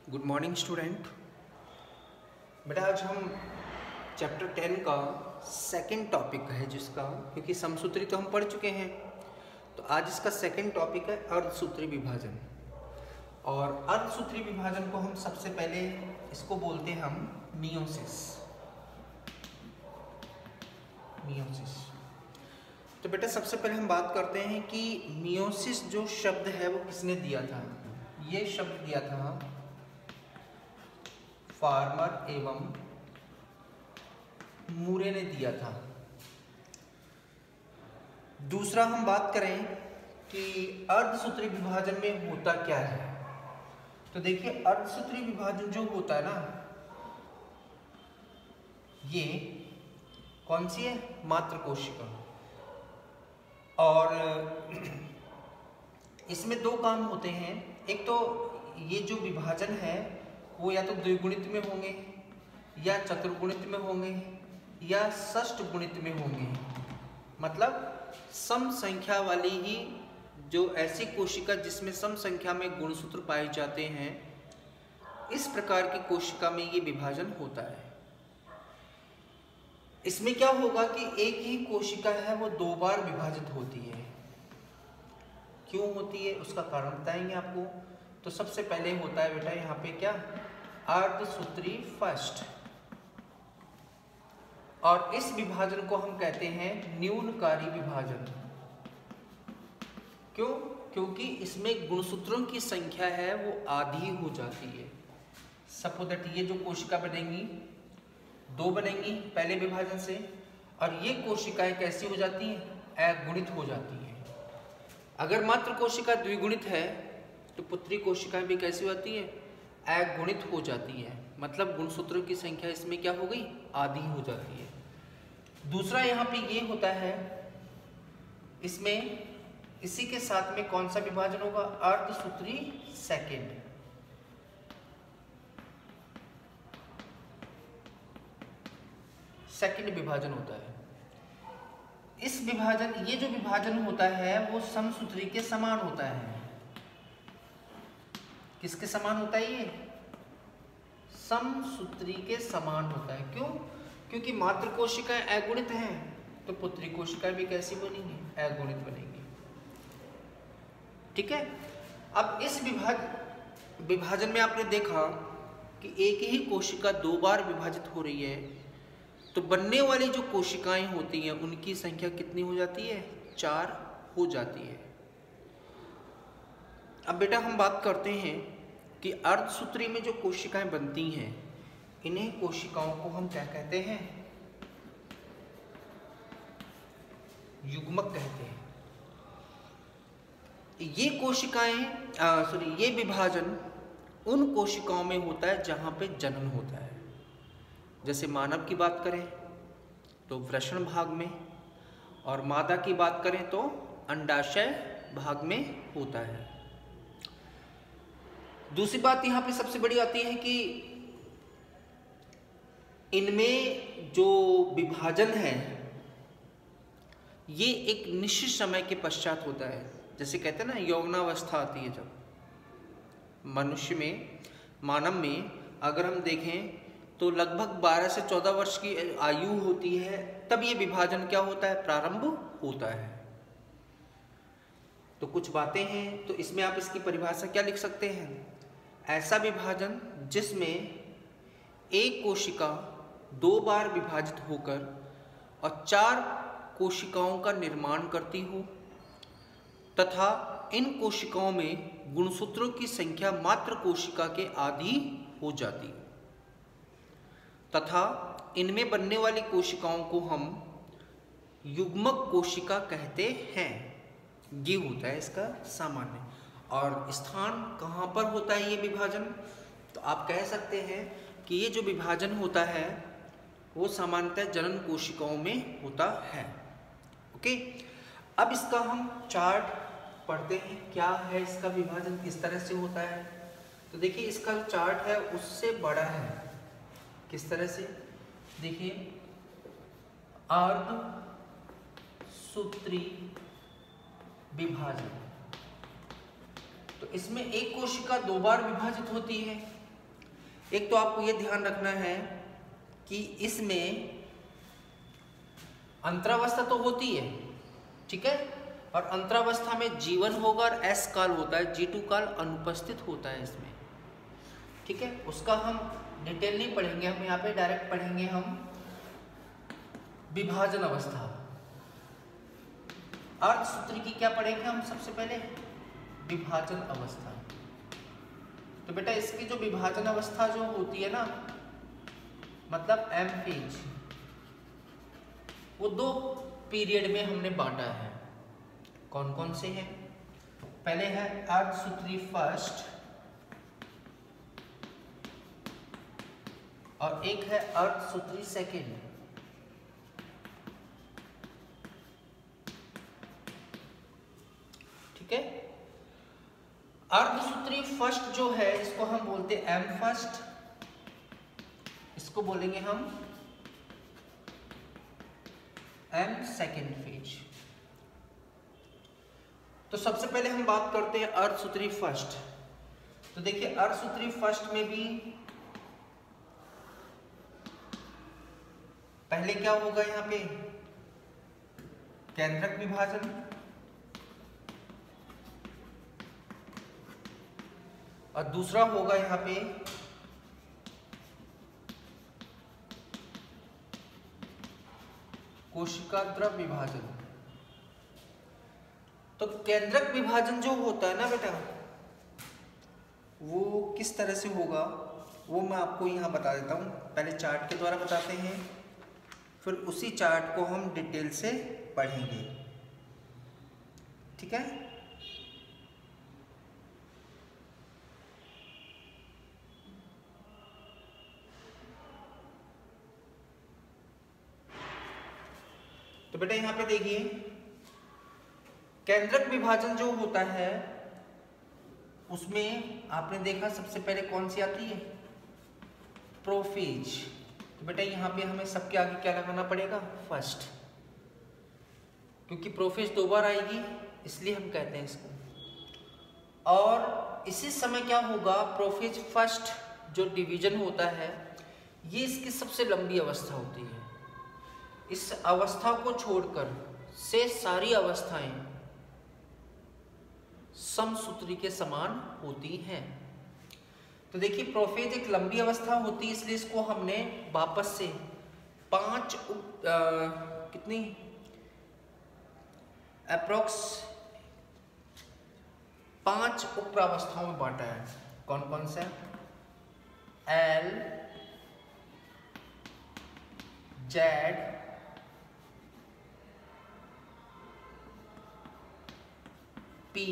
Good morning student. बेटा आज हम चैप्टर 10 का सेकंड टॉपिक है जिसका, क्योंकि समसूत्री तो हम पढ़ चुके हैं, तो आज इसका सेकंड टॉपिक है अर्धसूत्री विभाजन। और अर्धसूत्री विभाजन को हम सबसे पहले इसको बोलते हैं हम मियोसिस। तो बेटा सबसे पहले हम बात करते हैं कि मियोसिस जो शब्द है वो किसने दिया था। ये शब्द दिया था फार्मर एवं मूरे ने दिया था। दूसरा हम बात करें कि अर्धसूत्री विभाजन में होता क्या है, तो देखिए अर्धसूत्री विभाजन जो होता है ना, ये कौन सी है, मात्र कोशिका। और इसमें दो काम होते हैं। एक तो ये जो विभाजन है वो या तो द्विगुणित में होंगे या चतुर्गुणित में होंगे या षष्ठ गुणित में होंगे। मतलब सम संख्या वाली ही जो ऐसी कोशिका जिसमें सम संख्या में गुणसूत्र पाए जाते हैं, इस प्रकार की कोशिका में ये विभाजन होता है। इसमें क्या होगा कि एक ही कोशिका है वो दो बार विभाजित होती है। क्यों होती है उसका कारण बताएंगे आपको। तो सबसे पहले होता है बेटा यहाँ पे क्या, अर्धसूत्री फर्स्ट। और इस विभाजन को हम कहते हैं न्यूनकारी विभाजन। क्यों? क्योंकि इसमें गुणसूत्रों की संख्या है वो आधी हो जाती है। सपोज दैट ये जो कोशिका बनेंगी, दो बनेंगी पहले विभाजन से, और ये कोशिकाएं कैसी हो जाती हैं, अगुणित हो जाती हैं। अगर मात्र कोशिका द्विगुणित है तो पुत्री कोशिकाएं भी कैसी होती है, अगुणित हो जाती है। मतलब गुणसूत्रों की संख्या इसमें क्या हो गई, आधी हो जाती है। दूसरा यहाँ पे ये होता है, इसमें इसी के साथ में कौन सा विभाजन होगा, अर्धसूत्री सेकंड। सेकंड विभाजन होता है। इस विभाजन, ये जो विभाजन होता है वो समसूत्री के समान होता है। किसके समान होता है ये, समसूत्री के समान होता है। क्यों? क्योंकि मात्र कोशिकाएं अगुणित हैं तो पुत्री कोशिकाएं भी कैसी बनेंगी, अगुणित बनेंगी। ठीक है। अब इस विभाजन में आपने देखा कि एक ही कोशिका दो बार विभाजित हो रही है, तो बनने वाली जो कोशिकाएं होती हैं उनकी संख्या कितनी हो जाती है, 4 हो जाती है। अब बेटा हम बात करते हैं कि अर्धसूत्री में जो कोशिकाएं बनती हैं, इन्हीं कोशिकाओं को हम क्या कहते हैं, युग्मक कहते हैं। ये कोशिकाएं ये विभाजन उन कोशिकाओं में होता है जहां पे जनन होता है। जैसे मानव की बात करें तो वृषण भाग में, और मादा की बात करें तो अंडाशय भाग में होता है। दूसरी बात यहाँ पे सबसे बड़ी आती है कि इनमें जो विभाजन है ये एक निश्चित समय के पश्चात होता है। जैसे कहते हैं ना, यौवनावस्था आती है जब मनुष्य में, मानव में अगर हम देखें तो लगभग 12 से 14 वर्ष की आयु होती है, तब ये विभाजन क्या होता है, प्रारंभ होता है। तो कुछ बातें हैं, तो इसमें आप इसकी परिभाषा क्या लिख सकते हैं, ऐसा विभाजन जिसमें एक कोशिका दो बार विभाजित होकर और 4 कोशिकाओं का निर्माण करती हो, तथा इन कोशिकाओं में गुणसूत्रों की संख्या मात्र कोशिका के आधी हो जाती है, तथा इनमें बनने वाली कोशिकाओं को हम युग्मक कोशिका कहते हैं। ये होता है इसका सामान्य। और स्थान कहाँ पर होता है ये विभाजन, तो आप कह सकते हैं कि ये जो विभाजन होता है वो सामान्यतः जनन कोशिकाओं में होता है। ओके। अब इसका हम चार्ट पढ़ते हैं, क्या है इसका विभाजन, किस तरह से होता है। तो देखिए इसका जो चार्ट है उससे बड़ा है। किस तरह से, देखिए अर्धसूत्री विभाजन, तो इसमें एक कोशिका दो बार विभाजित होती है, एक तो आपको ये ध्यान रखना है कि इसमें अंतरावस्था तो होती है, ठीक है, और अंतरावस्था में जीवन होगा और एस काल होता है, G2 काल अनुपस्थित होता है इसमें, ठीक है। उसका हम डिटेल नहीं पढ़ेंगे, हम यहाँ पे डायरेक्ट पढ़ेंगे हम विभाजन अवस्था। अर्धसूत्री की क्या पढ़ेंगे हम सबसे पहले? विभाजन अवस्था। तो बेटा इसकी जो विभाजन अवस्था जो होती है ना, मतलब एम फेज, वो 2 पीरियड में हमने बांटा है। कौन कौन से हैं? पहले है अर्धसूत्री फर्स्ट और एक है अर्धसूत्री सेकेंड। ठीक है। अर्धसूत्री फर्स्ट जो है इसको हम बोलते हैं एम फर्स्ट, इसको बोलेंगे हम एम सेकेंड फेज। तो सबसे पहले हम बात करते हैं अर्धसूत्री फर्स्ट। तो देखिए अर्धसूत्री फर्स्ट में भी पहले क्या होगा, यहाँ पे केंद्रक विभाजन, और दूसरा होगा यहाँ पे कोशिका द्रव विभाजन। तो केंद्रक विभाजन जो होता है ना बेटा, वो किस तरह से होगा वो मैं आपको यहाँ बता देता हूँ। पहले चार्ट के द्वारा बताते हैं, फिर उसी चार्ट को हम डिटेल से पढ़ेंगे, ठीक है। तो बेटा यहाँ पे देखिए केंद्रक विभाजन जो होता है उसमें आपने देखा सबसे पहले कौन सी आती है? प्रोफेज। तो बेटा यहाँ पे हमें सबके आगे क्या लगाना पड़ेगा? फर्स्ट, क्योंकि प्रोफेज 2 बार आएगी इसलिए हम कहते हैं इसको। और इसी समय क्या होगा, प्रोफेज फर्स्ट जो डिवीजन होता है ये इसकी सबसे लंबी अवस्था होती है। इस अवस्था को छोड़कर से सारी अवस्थाएं समसूत्री के समान होती हैं। तो देखिए प्रोफेज एक लंबी अवस्था होती है, इसलिए इसको हमने वापस से 5 कितनी अप्रोक्स 5 उपप्रावस्थाओं में बांटा है। कौन कौन सा? L, Z, P,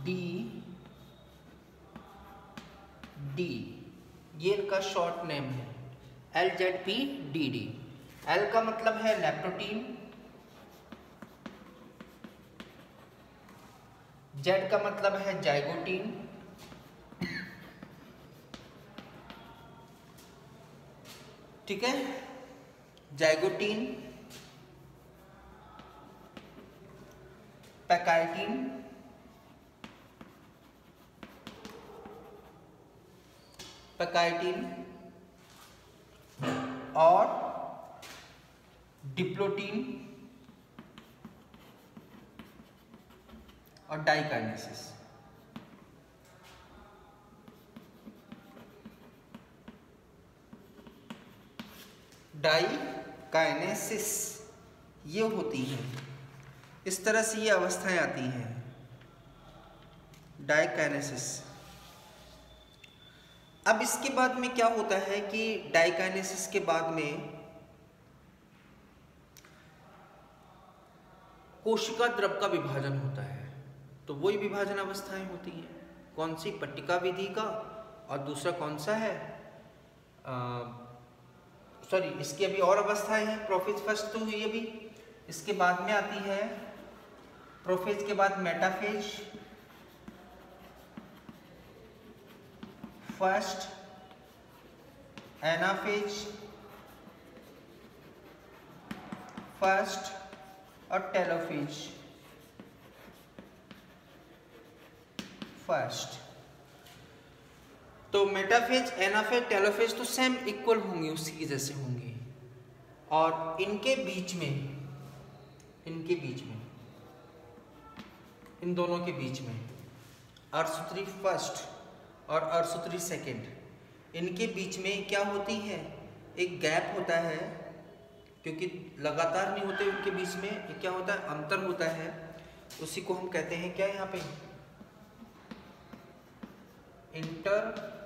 D, D, ये इनका शॉर्ट नेम है। L, Z, P, D, D. L का मतलब है लैप्टोटीन, जेड का मतलब है जाइगोटीन, ठीक है, जाइगोटीन, पैकाइटीन, पैकाइटीन और डिप्लोटीन और डाइकाइनेसिस। डाइकाइनेसिस ये होती है, इस तरह से ये अवस्थाएं आती हैं, डाइकाइनेसिस। अब इसके बाद में क्या होता है कि डाइकाइनेसिस के बाद में कोशिका द्रव का विभाजन होता है। तो वही विभाजन अवस्थाएं होती हैं। कौन सी? पट्टिका विधि का, और दूसरा कौन सा है? सॉरी, इसकी अभी और अवस्थाएं हैं। प्रोफेज फर्स्ट तो हुई अभी, इसके बाद में आती है प्रोफेज के बाद मेटाफेज, फर्स्ट एनाफेज, फर्स्ट और टेलोफेज। फर्स्ट तो मेटाफेज, एनाफेज, टेलोफेज तो सेम इक्वल होंगे, उसी की जैसे होंगे। और इनके बीच में इन दोनों के बीच में अर्धसूत्री फर्स्ट और अर्धसूत्री सेकंड, इनके बीच में क्या होती है, एक गैप होता है, क्योंकि लगातार नहीं होते उनके बीच में, एक क्या होता है, अंतर होता है। उसी को हम कहते हैं क्या, यहाँ पे इंटरकाइनेसिस।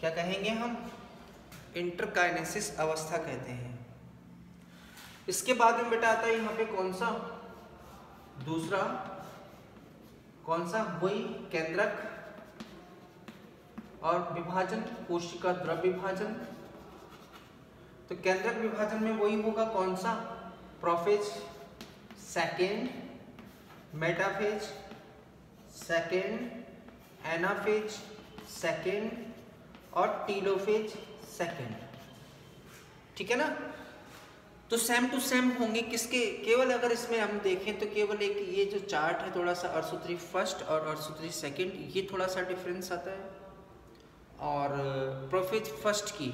क्या कहेंगे हम, इंटरकाइनेसिस अवस्था कहते हैं। इसके बाद में बेटा आता है यहाँ पे कौन सा, दूसरा कौन सा, वही केंद्रक और विभाजन, कोशिका द्रव विभाजन। तो केंद्रक विभाजन में वही होगा कौन सा, prophase second, metaphase second, anaphase second और टीलोफेज सेकेंड। ठीक है ना। तो सेम टू सेम होंगे किसके, केवल अगर इसमें हम देखें तो केवल एक ये जो चार्ट है थोड़ा सा अर्धसूत्री फर्स्ट और अर्धसूत्री सेकेंड, ये थोड़ा सा डिफरेंस आता है। और प्रोफेज फर्स्ट की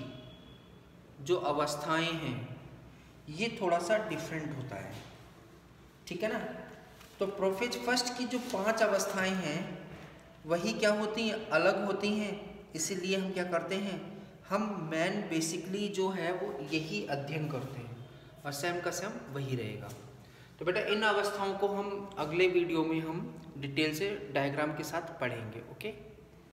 जो अवस्थाएं हैं ये थोड़ा सा डिफरेंट होता है। ठीक है ना। तो प्रोफेज फर्स्ट की जो 5 अवस्थाएं हैं वही क्या होती हैं, अलग होती हैं। इसीलिए हम क्या करते हैं, हम मेन बेसिकली जो है वो यही अध्ययन करते हैं और सेम का सेम वही रहेगा। तो बेटा इन अवस्थाओं को हम अगले वीडियो में हम डिटेल से डायग्राम के साथ पढ़ेंगे। ओके।